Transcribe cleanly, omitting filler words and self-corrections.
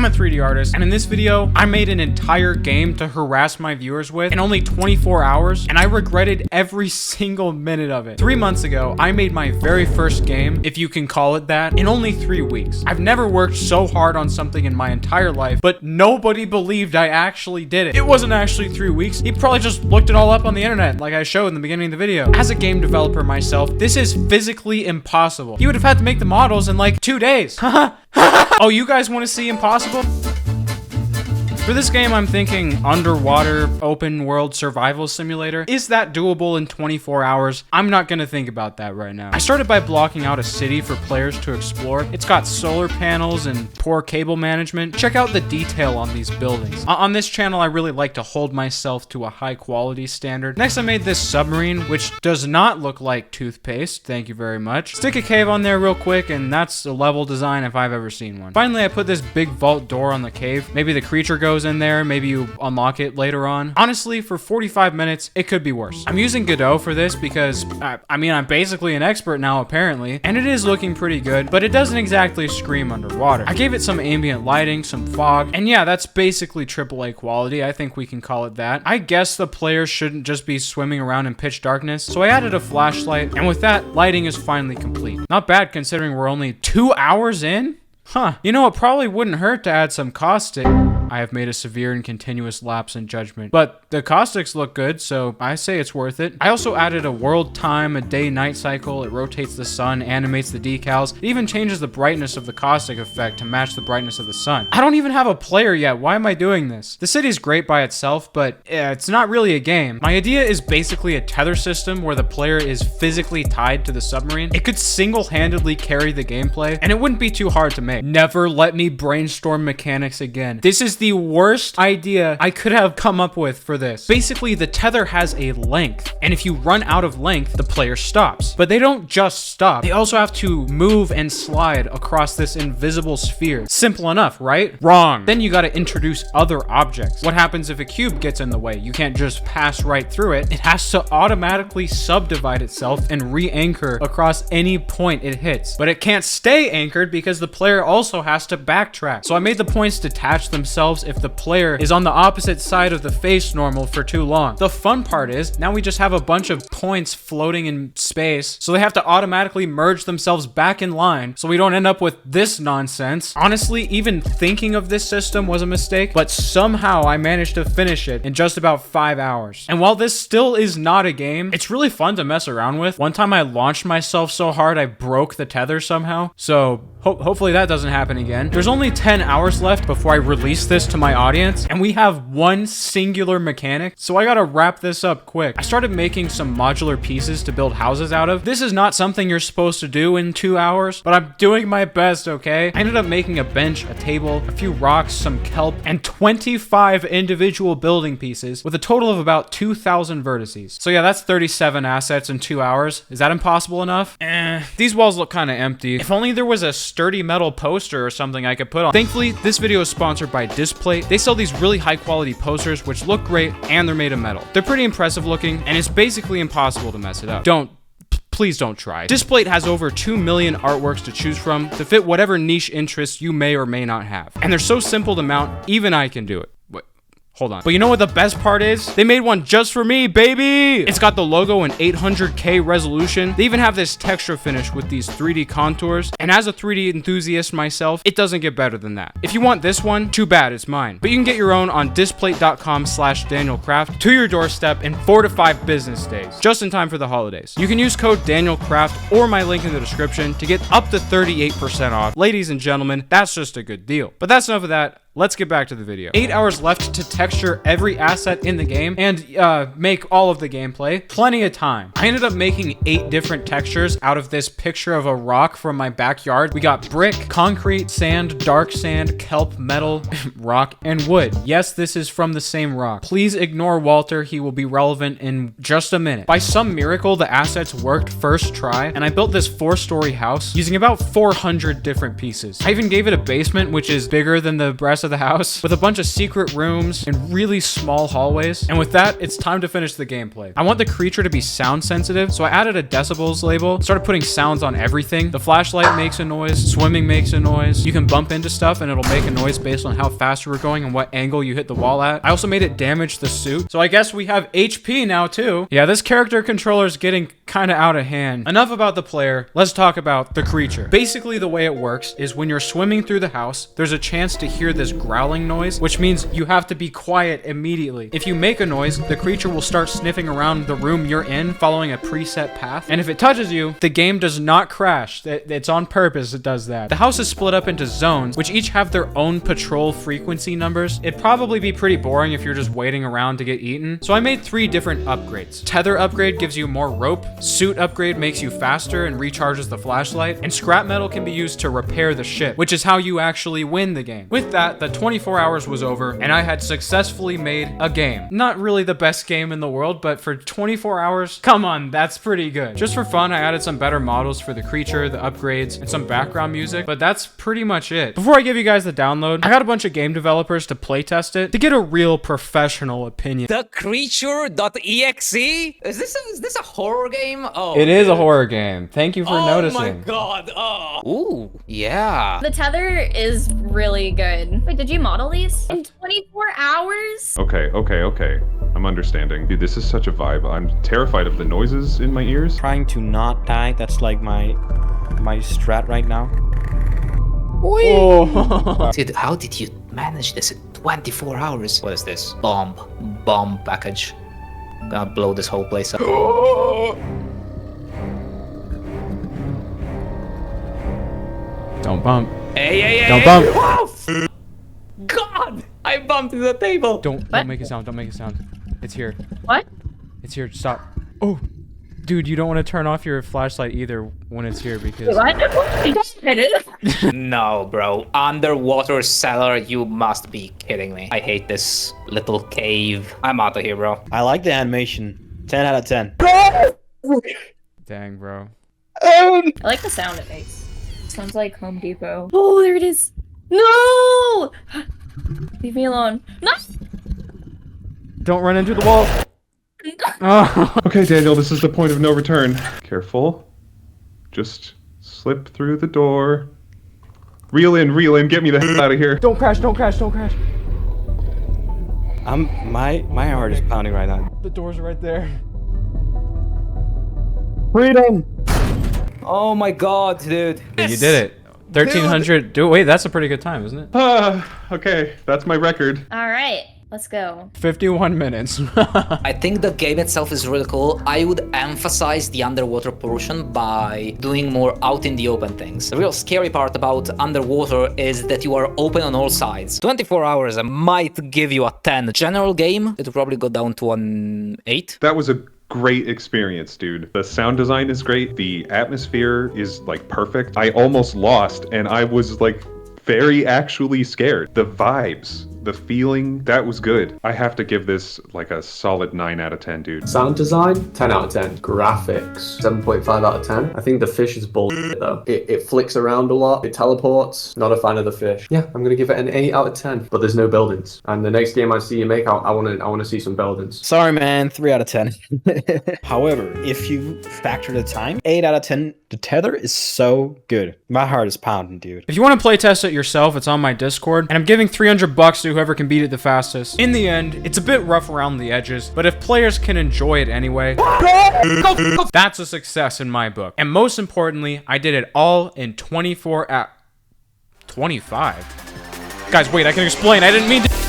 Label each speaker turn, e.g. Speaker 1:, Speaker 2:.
Speaker 1: I'm a 3D artist, and in this video, I made an entire game to harass my viewers with in only 24 hours, and I regretted every single minute of it. 3 months ago, I made my very first game, if you can call it that, in only 3 weeks. I've never worked so hard on something in my entire life, but nobody believed I actually did it. It wasn't actually 3 weeks. He probably just looked it all up on the internet, like I showed in the beginning of the video. As a game developer myself, this is physically impossible. You would have had to make the models in like 2 days. Oh, you guys want to see impossible? For this game, I'm thinking underwater open world survival simulator. Is that doable in 24 hours? I'm not gonna think about that right now. I started by blocking out a city for players to explore. It's got solar panels and poor cable management. Check out the detail on these buildings. On this channel, I really like to hold myself to a high quality standard. Next, I made this submarine, which does not look like toothpaste. Thank you very much. Stick a cave on there real quick, and that's a level design if I've ever seen one. Finally, I put this big vault door on the cave. Maybe the creature goes in there, maybe you unlock it later on. Honestly, for 45 minutes, it could be worse. I'm using Godot for this because, I'm basically an expert now apparently, and it is looking pretty good, but it doesn't exactly scream underwater. I gave it some ambient lighting, some fog, and yeah, that's basically AAA quality. I think we can call it that. I guess the players shouldn't just be swimming around in pitch darkness, so I added a flashlight, and with that, lighting is finally complete. Not bad considering we're only 2 hours in? Huh. You know, it probably wouldn't hurt to add some caustic. I have made a severe and continuous lapse in judgment, but the caustics look good, so I say it's worth it. I also added a world time, a day-night cycle. It rotates the sun, animates the decals. It even changes the brightness of the caustic effect to match the brightness of the sun. I don't even have a player yet. Why am I doing this? The city's great by itself, but it's not really a game. My idea is basically a tether system where the player is physically tied to the submarine. It could single-handedly carry the gameplay, and it wouldn't be too hard to make. Never let me brainstorm mechanics again. This is the worst idea I could have come up with for this. Basically, the tether has a length, and if you run out of length, the player stops. But they don't just stop. They also have to move and slide across this invisible sphere. Simple enough, right? Wrong. Then you gotta introduce other objects. What happens if a cube gets in the way? You can't just pass right through it. It has to automatically subdivide itself and re-anchor across any point it hits. But it can't stay anchored because the player also has to backtrack. So I made the points detach themselves if the player is on the opposite side of the face normal for too long. The fun part is now we just have a bunch of points floating in space, so they have to automatically merge themselves back in line so we don't end up with this nonsense. Honestly, even thinking of this system was a mistake, but somehow I managed to finish it in just about 5 hours. And while this still is not a game, it's really fun to mess around with. One time I launched myself so hard I broke the tether somehow, so hopefully that doesn't happen again. There's only 10 hours left before I release this to my audience, and we have one singular mechanic, so I gotta wrap this up quick. I started making some modular pieces to build houses out of. This is not something you're supposed to do in 2 hours, but I'm doing my best, okay? I ended up making a bench, a table, a few rocks, some kelp, and 25 individual building pieces with a total of about 2,000 vertices. So yeah, that's 37 assets in 2 hours. Is that impossible enough? These walls look kind of empty. If only there was a sturdy metal poster or something I could put on. Thankfully, this video is sponsored by Displate. They sell these really high quality posters which look great and they're made of metal. They're pretty impressive looking and it's basically impossible to mess it up. Please don't try. Displate has over 2 million artworks to choose from to fit whatever niche interests you may or may not have. And they're so simple to mount, even I can do it. Hold on. But you know what the best part is? They made one just for me, baby! It's got the logo in 800K resolution. They even have this texture finish with these 3D contours. And as a 3D enthusiast myself, it doesn't get better than that. If you want this one, too bad, it's mine. But you can get your own on displate.com/DanielKrafft to your doorstep in 4 to 5 business days, just in time for the holidays. You can use code DanielKrafft or my link in the description to get up to 38% off. Ladies and gentlemen, that's just a good deal. But that's enough of that. Let's get back to the video. 8 hours left to texture every asset in the game and make all of the gameplay. Plenty of time. I ended up making 8 different textures out of this picture of a rock from my backyard. We got brick, concrete, sand, dark sand, kelp, metal, rock, and wood. Yes, this is from the same rock. Please ignore Walter. He will be relevant in just a minute. By some miracle, the assets worked first try, and I built this 4-story house using about 400 different pieces. I even gave it a basement, which is bigger than the rest rest of the house with a bunch of secret rooms and really small hallways. And with that, it's time to finish the gameplay. I want the creature to be sound sensitive, so I added a decibels label, started putting sounds on everything. The flashlight makes a noise, swimming makes a noise. You can bump into stuff and it'll make a noise based on how fast you were going and what angle you hit the wall at. I also made it damage the suit, so I guess we have HP now too. Yeah, this character controller is getting kind of out of hand. Enough about the player, let's talk about the creature. Basically, the way it works is when you're swimming through the house, there's a chance to hear this growling noise, which means you have to be quiet immediately. If you make a noise, the creature will start sniffing around the room you're in, following a preset path. And if it touches you, the game does not crash. It's on purpose it does that. The house is split up into zones, which each have their own patrol frequency numbers. It'd probably be pretty boring if you're just waiting around to get eaten. So I made 3 different upgrades. Tether upgrade gives you more rope, suit upgrade makes you faster and recharges the flashlight, and scrap metal can be used to repair the ship, which is how you actually win the game. With that, the 24 hours was over, and I had successfully made a game. Not really the best game in the world, but for 24 hours, come on, that's pretty good. Just for fun, I added some better models for the creature, the upgrades, and some background music, but that's pretty much it. Before I give you guys the download, I got a bunch of game developers to playtest it to get a real professional opinion.
Speaker 2: The creature.exe? Is this a horror game? Oh,
Speaker 1: It is a horror game. Thank you for noticing.
Speaker 2: Oh my god. Oh. Ooh, yeah.
Speaker 3: The tether is really good. Wait, did you model these in 24 hours?
Speaker 4: Okay. I'm understanding. Dude, this is such a vibe. I'm terrified of the noises in my ears.
Speaker 5: Trying to not die. That's like my strat right now.
Speaker 1: Oh.
Speaker 2: Dude, how did you manage this in 24 hours? What is this? Bomb package. Gonna blow this whole place up.
Speaker 1: Don't bump.
Speaker 2: Hey.
Speaker 1: Don't bump.
Speaker 2: Whoa! God! I bumped into the table.
Speaker 1: Don't make a sound. Don't make a sound. It's here.
Speaker 3: What?
Speaker 1: It's here. Stop. Oh, dude, you don't want to turn off your flashlight either when it's here because.
Speaker 3: What?
Speaker 2: No, bro. Underwater cellar, you must be kidding me. I hate this little cave. I'm out of here, bro.
Speaker 5: I like the animation. 10 out of 10.
Speaker 1: Dang, bro.
Speaker 3: I like the sound it makes. Sounds like Home Depot. Oh, there it is. No! Leave me alone. No!
Speaker 1: Don't run into the wall. Oh.
Speaker 4: Okay, Daniel, this is the point of no return. Careful. Just slip through the door. Reel in, get me the hell out of here.
Speaker 1: Don't crash.
Speaker 5: My heart is pounding right now.
Speaker 1: The door's right there.
Speaker 5: Freedom!
Speaker 2: Oh my god, dude.
Speaker 1: Yeah, you did it. 1300. Wait, that's a pretty good time, isn't it?
Speaker 4: Okay, that's my record.
Speaker 3: All right, let's go.
Speaker 1: 51 minutes.
Speaker 2: I think the game itself is really cool. I would emphasize the underwater portion by doing more out in the open things. The real scary part about underwater is that you are open on all sides. 24 hours, I might give you a 10. General game, it will probably go down to an 8.
Speaker 4: That was a great experience, dude. The sound design is great. The atmosphere is like perfect. I almost lost and I was like very actually scared. The vibes, the feeling, that was good. I have to give this like a solid 9 out of 10, dude.
Speaker 6: Sound design, 10 out of 10. Graphics, 7.5 out of 10. I think the fish is bullshit though. It flicks around a lot, it teleports. Not a fan of the fish. Yeah, I'm gonna give it an 8 out of 10. But there's no buildings. And the next game I see you make, I wanna see some buildings.
Speaker 5: Sorry, man. 3 out of 10. However, if you factor the time, 8 out of 10. The tether is so good. My heart is pounding, dude.
Speaker 1: If you want to playtest it yourself, it's on my Discord, and I'm giving $300 to whoever can beat it the fastest. In the end, it's a bit rough around the edges, but if players can enjoy it anyway, that's a success in my book. And most importantly, I did it all in 24 hours. 25? Guys, wait, I can explain. I didn't mean to.